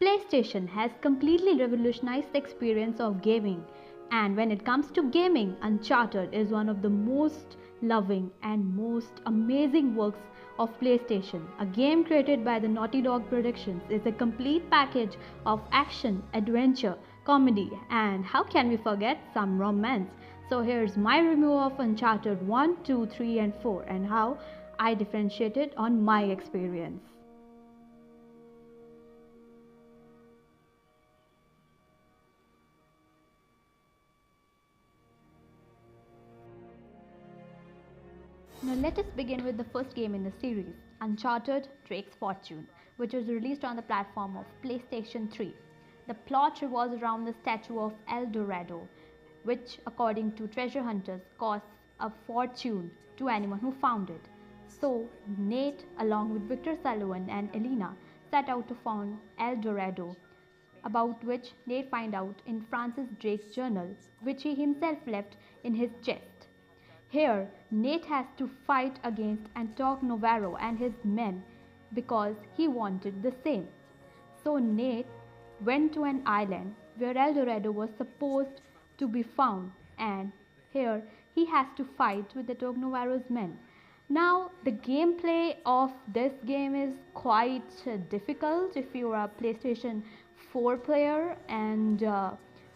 PlayStation has completely revolutionized the experience of gaming, and when it comes to gaming, Uncharted is one of the most loving and most amazing works of PlayStation. A game created by the Naughty Dog Productions is a complete package of action, adventure, comedy, and how can we forget some romance? So here's my review of Uncharted 1, 2, 3, and 4 and how I differentiated on my experience. Now let us begin with the first game in the series, Uncharted Drake's Fortune, which was released on the platform of PlayStation 3. The plot revolves around the statue of El Dorado, which, according to treasure hunters, costs a fortune to anyone who found it. So, Nate, along with Victor Sullivan and Elena, set out to find El Dorado, about which Nate find out in Francis Drake's journal, which he himself left in his chest. Here, Nate has to fight against Antonio Navarro and his men because he wanted the same. So Nate went to an island where El Dorado was supposed to be found, and here he has to fight with Antonio Navarro's men. Now, the gameplay of this game is quite difficult if you are a PlayStation 4 player, and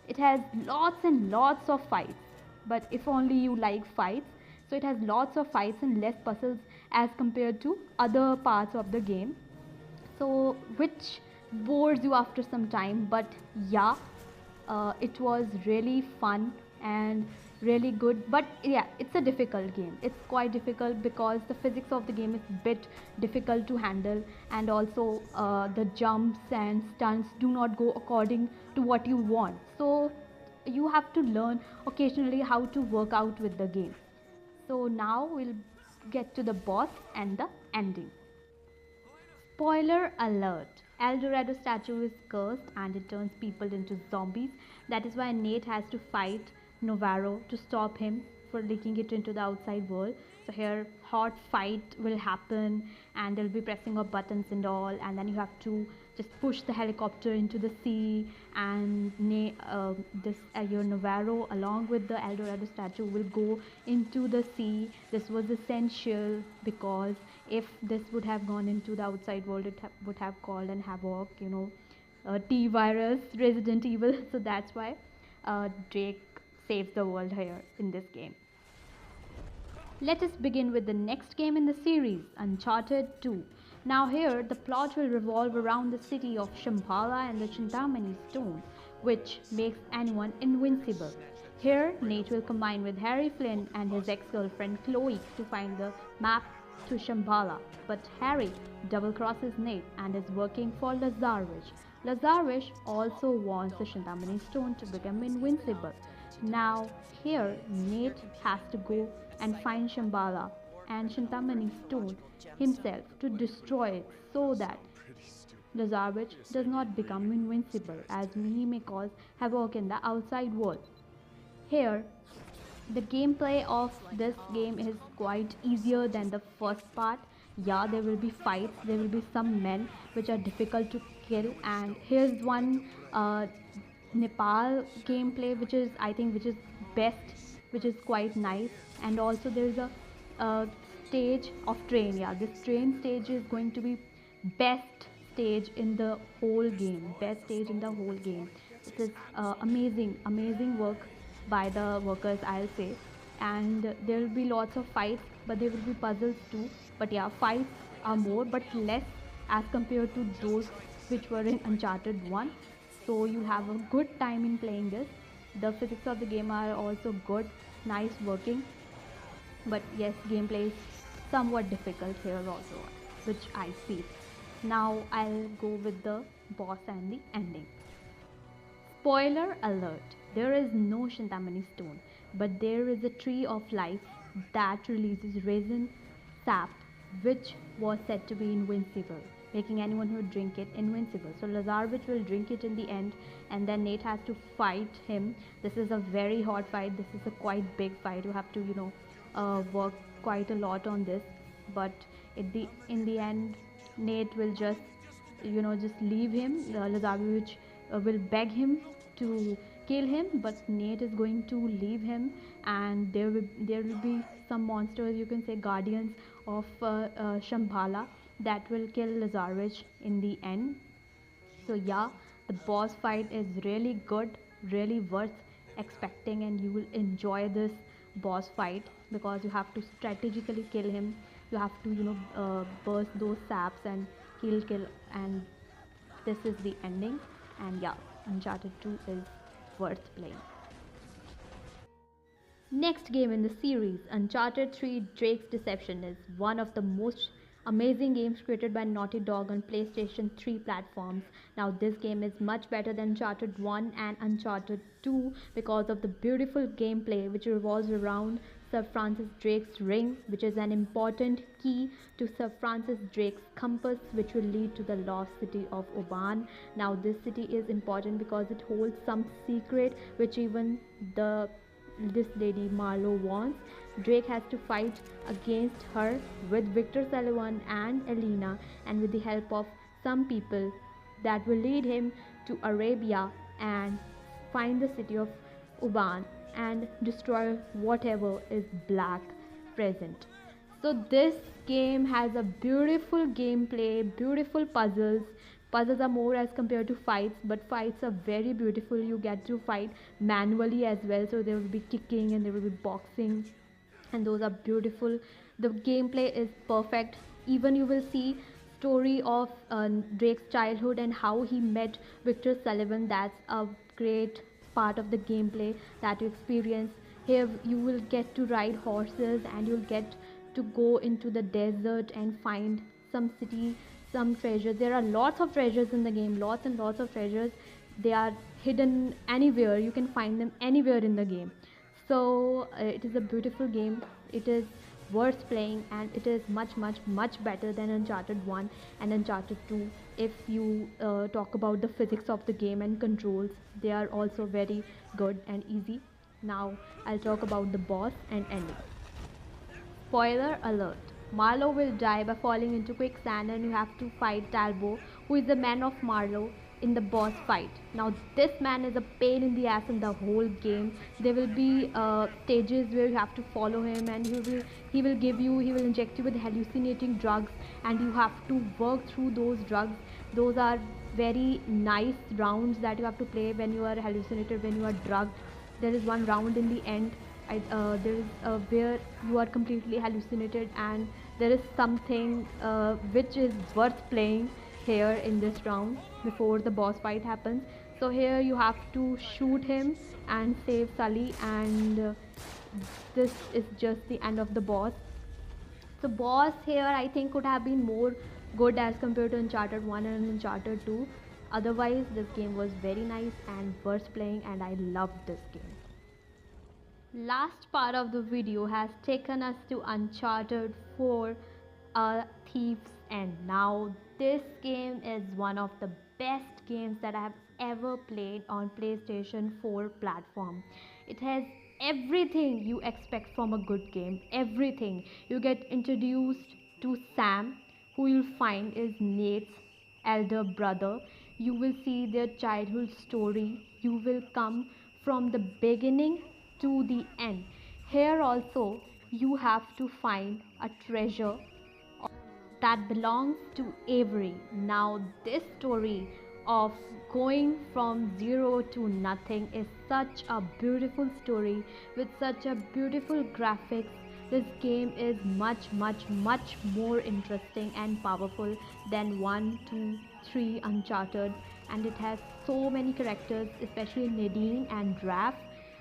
it has lots and lots of fights. But if only you like fights, so it has lots of fights and less puzzles as compared to other parts of the game, so which bores you after some time. But yeah, it was really fun and really good. But yeah, it's a difficult game, it's quite difficult because the physics of the game is a bit difficult to handle, and also the jumps and stunts do not go according to what you want, so you have to learn occasionally how to work out with the game. So now we'll get to the boss and the ending. Spoiler alert, El Dorado statue is cursed and it turns people into zombies. That is why Nate has to fight Navarro to stop him for leaking it into the outside world. So here hot fight will happen and they'll be pressing up buttons and all, and then you have to just push the helicopter into the sea, and this your Navarro along with the El Dorado statue will go into the sea. This was essential because if this would have gone into the outside world, it would have called an havoc, T virus, Resident Evil. So that's why Drake saves the world here in this game. Let us begin with the next game in the series, Uncharted 2. Now here, the plot will revolve around the city of Shambhala and the Chintamani stone, which makes anyone invincible. Here, Nate will combine with Harry Flynn and his ex-girlfriend Chloe to find the map to Shambhala. But Harry double-crosses Nate and is working for Lazarus. Lazarus also wants the Chintamani stone to become invincible. Now here, Nate has to go and find Shambhala and Chintamani stone himself to destroy it so that Lazarus does not become invincible, as he may cause havoc in the outside world. Here, the gameplay of this game is quite easier than the first part. Yeah, there will be fights, there will be some men which are difficult to kill, and here's one Nepal gameplay which is, I think, which is best, which is quite nice. And also there is a stage of train. Yeah, this train stage is going to be best stage in the whole game, best stage in the whole game. It is amazing work by the workers, I'll say. And there will be lots of fights, but there will be puzzles too. But yeah, fights are more but less as compared to those which were in Uncharted 1. So you have a good time in playing this. The physics of the game are also good, nice working. But yes, gameplay is somewhat difficult here also, which I see. Now I'll go with the boss and the ending. Spoiler alert, there is no Shintamani stone, but there is a tree of life that releases resin sap, which was said to be invincible, making anyone who drink it invincible. So Lazarus will drink it in the end, and then Nate has to fight him. This is a very hard fight. This is a quite big fight. You have to, work quite a lot on this. But in the end, Nate will just just leave him. Lazarevich will beg him to kill him, but Nate is going to leave him, and there will be some monsters, you can say guardians of Shambhala, that will kill Lazarevich in the end. So yeah, the boss fight is really good, really worth expecting, and you will enjoy this boss fight because you have to strategically kill him. You have to burst those saps and kill, and this is the ending. And yeah, Uncharted 2 is worth playing. Next game in the series, Uncharted 3 Drake's Deception, is one of the most amazing games created by Naughty Dog on PlayStation 3 platforms. Now, this game is much better than Uncharted 1 and Uncharted 2 because of the beautiful gameplay which revolves around Sir Francis Drake's ring, which is an important key to Sir Francis Drake's compass, which will lead to the lost city of Oban. Now, this city is important because it holds some secret which even the this lady Marlowe wants. Drake has to fight against her with Victor Sullivan and Elena, and with the help of some people that will lead him to Arabia and find the city of Uban and destroy whatever is black present. So this game has a beautiful gameplay, beautiful puzzles. Puzzles are more as compared to fights, but fights are very beautiful. You get to fight manually as well, so there will be kicking and there will be boxing, and those are beautiful. The gameplay is perfect. Even you will see story of Drake's childhood and how he met Victor Sullivan. That's a great part of the gameplay that you experience. Here you will get to ride horses, and you'll get to go into the desert and find some city, some treasures. There are lots of treasures in the game, lots and lots of treasures. They are hidden anywhere, you can find them anywhere in the game. So it is a beautiful game, it is worth playing, and it is much better than Uncharted 1 and Uncharted 2. If you talk about the physics of the game and controls, they are also very good and easy. Now I'll talk about the boss and ending. Spoiler alert: Marlowe will die by falling into quicksand, and you have to fight Talbot, who is the man of Marlowe, in the boss fight. Now, this man is a pain in the ass in the whole game. There will be stages where you have to follow him, and he will inject you with hallucinating drugs, and you have to work through those drugs. Those are very nice rounds that you have to play when you are hallucinated, when you are drugged. There is one round in the end, there is where you are completely hallucinated, and there is something which is worth playing here in this round before the boss fight happens. So here you have to shoot him and save Sully, and this is just the end of the boss. So boss here I think could have been more good as compared to Uncharted 1 and Uncharted 2. Otherwise this game was very nice and worth playing, and I loved this game. Last part of the video has taken us to Uncharted 4, A Thief's End. Now this game is one of the best games that I have ever played on PlayStation 4 platform. It has everything you expect from a good game. Everything. You get introduced to Sam, who you'll find is Nate's elder brother. You will see their childhood story. You will come from the beginning to the end. Here also you have to find a treasure that belongs to Avery. Now, this story of going from zero to nothing is such a beautiful story with such a beautiful graphics. This game is much more interesting and powerful than 1, 2, 3 Uncharted, and it has so many characters, especially Nadine and Raph,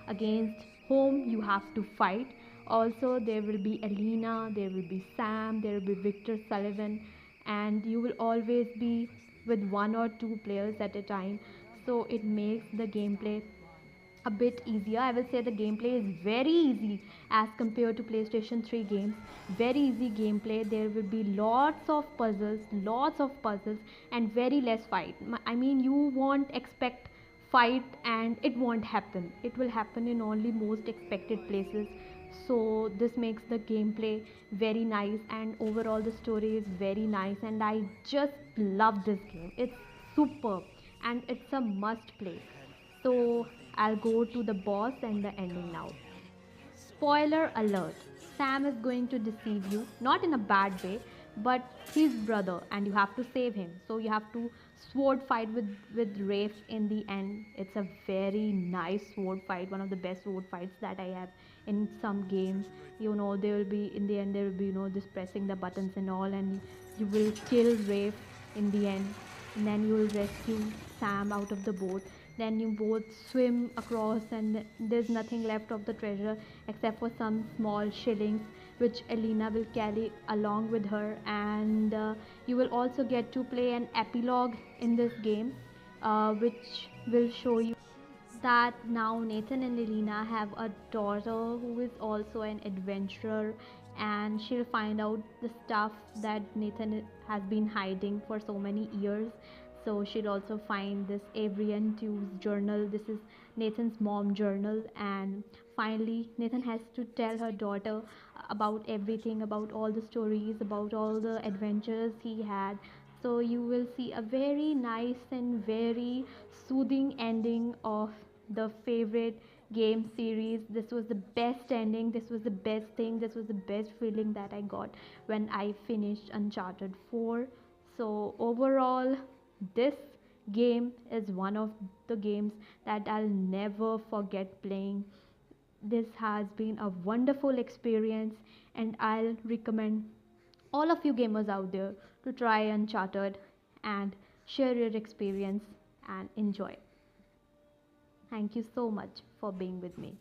against whom you have to fight. Also there will be Elena, there will be Sam, there will be Victor Sullivan, and you will always be with 1 or 2 players at a time, so it makes the gameplay a bit easier. I will say the gameplay is very easy as compared to PlayStation 3 games. Very easy gameplay. There will be lots of puzzles, and very less fight. I mean, you won't expect fight and it won't happen. It will happen in only most expected places. So this makes the gameplay very nice, and overall the story is very nice, and I just love this game. It's superb and it's a must play. So I'll go to the boss and the ending now. Spoiler alert, Sam is going to deceive you, not in a bad way, but his brother, and you have to save him. So you have to sword fight with Rafe in the end. It's a very nice sword fight, one of the best sword fights that I have in some games. You know, there will be, in the end, there will be, just pressing the buttons and all, and you will kill Rafe in the end, and then you will rescue Sam out of the boat. Then you both swim across, and there's nothing left of the treasure except for some small shillings which Elena will carry along with her. And you will also get to play an epilogue in this game, which will show you that now Nathan and Elena have a daughter who is also an adventurer, and she'll find out the stuff that Nathan has been hiding for so many years. So she'll also find this Abrian Two's journal. This is Nathan's mom journal, and finally Nathan has to tell her daughter about everything, about all the stories, about all the adventures he had. So you will see a very nice and very soothing ending of the favorite game series. This was the best ending, this was the best thing, this was the best feeling that I got when I finished Uncharted 4. So overall, this game is one of the games that I'll never forget playing. This has been a wonderful experience, and I'll recommend all of you gamers out there to try Uncharted and share your experience and enjoy. Thank you so much for being with me.